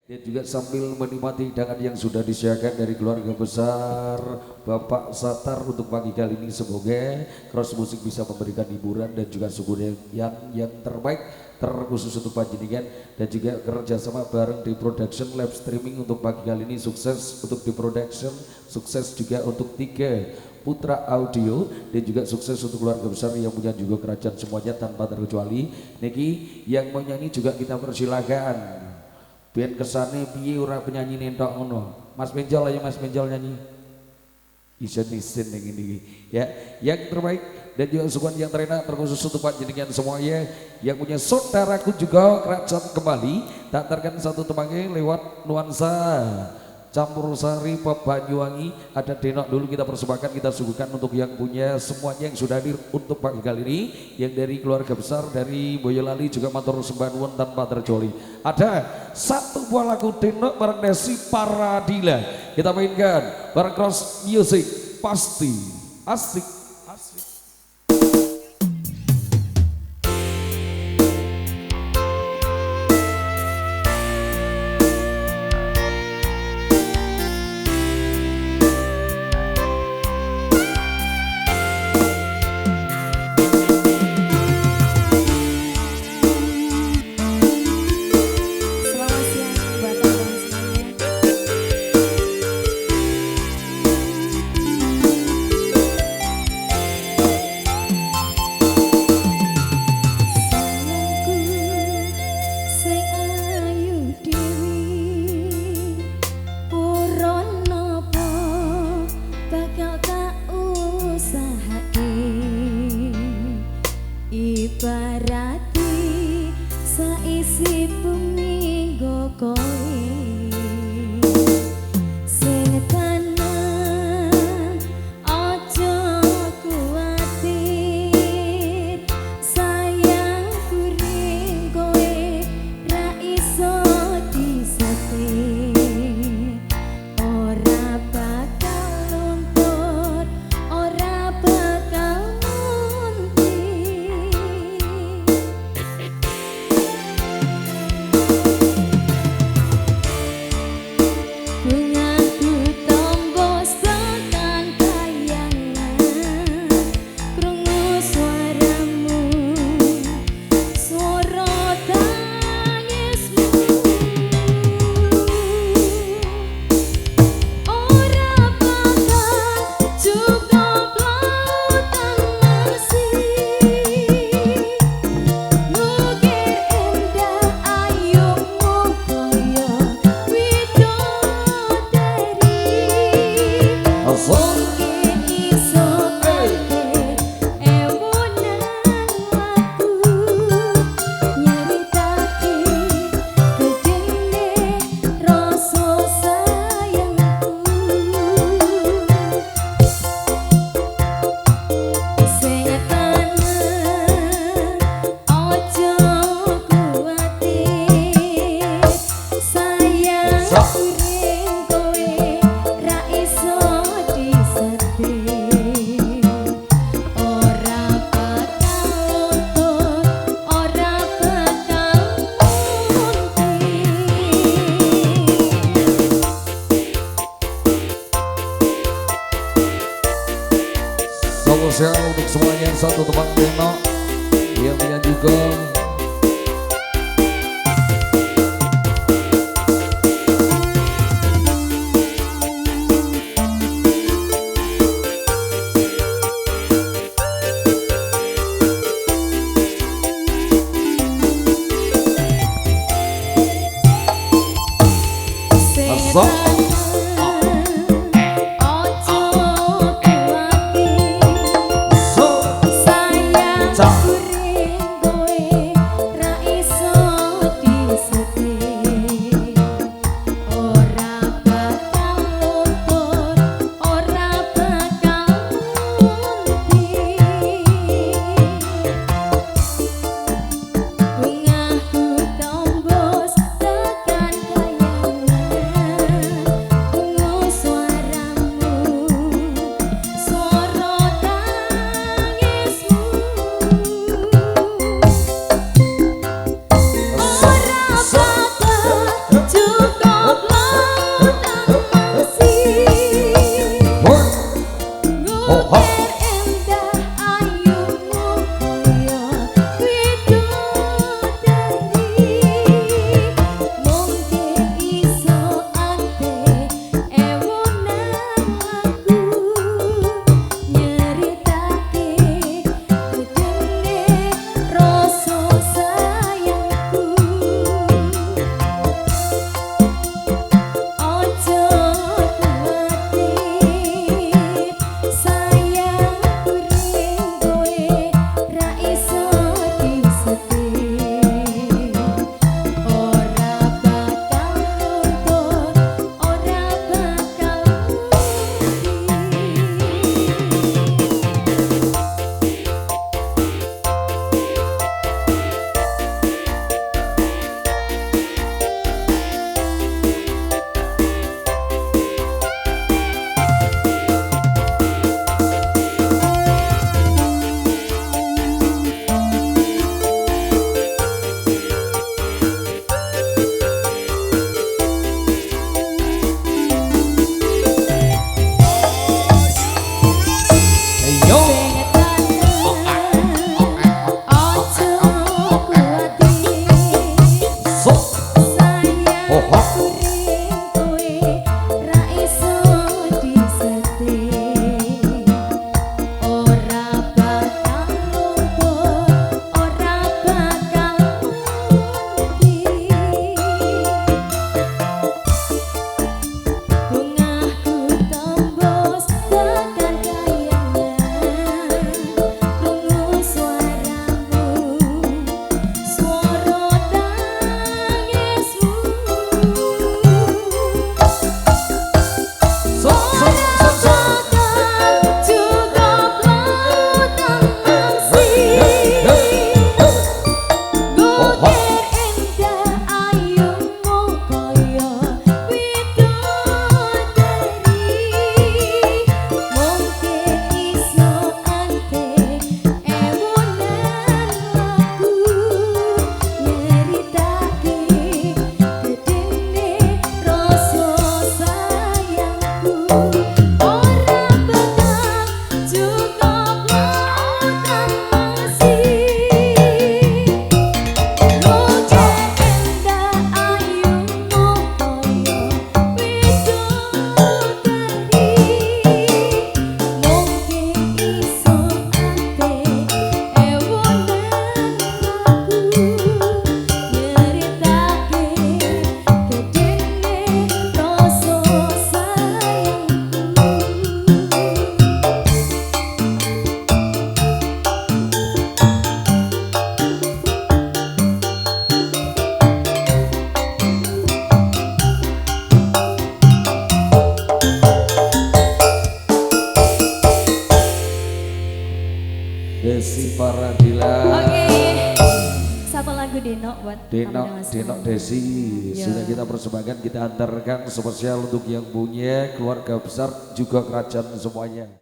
Dan juga sambil menikmati hidangan yang sudah disiapkan dari keluarga besar Bapak Satar untuk pagi kali ini, semoga Cross Musik bisa memberikan hiburan dan juga suguhan yang terbaik terkhusus untuk panjenengan, dan juga kerjasama bareng di production live streaming untuk pagi kali ini. Sukses untuk di production, sukses juga untuk Tiga Putra Audio, dan juga sukses untuk keluarga besar yang punya juga kerajaan semuanya tanpa terkecuali. Niki yang mau nyanyi juga kita persilakan. Biar kesane piye ora penyanyi nentok ngono. Mas Menjol aja, Mas Menjol nyanyi. Isin yang ini ya, yang terbaik dan juga suguhan yang terenak terkhusus untuk panjenengan semuanya yang punya saudaraku juga kerajaan kembali. Tak terkan satu temangnya lewat nuansa campur sari pop Banyuwangi. Ada Denok dulu kita persembahkan, kita suguhkan untuk yang punya semuanya yang sudah hadir untuk pagi kali ini. Yang dari keluarga besar dari Boyolali juga matur sembah nuwun tanpa terkecuali. Ada satu buah lagu Denok bareng Desi Paradila, kita mainkan bareng Cross Music, pasti asik. Ibarati saisi bumi gokoe setenan ojo kuatir sayang kuring kowe ra iso disetir ora bakal luntur ora bakal spesial untuk semuanya. Satu tempat Denok yang punya juga Desi Paradila. Oke, satu lagu Deno buat Denok Desi sudah kita persembahkan, kita antarkan spesial untuk yang punya keluarga besar juga kerajaan semuanya.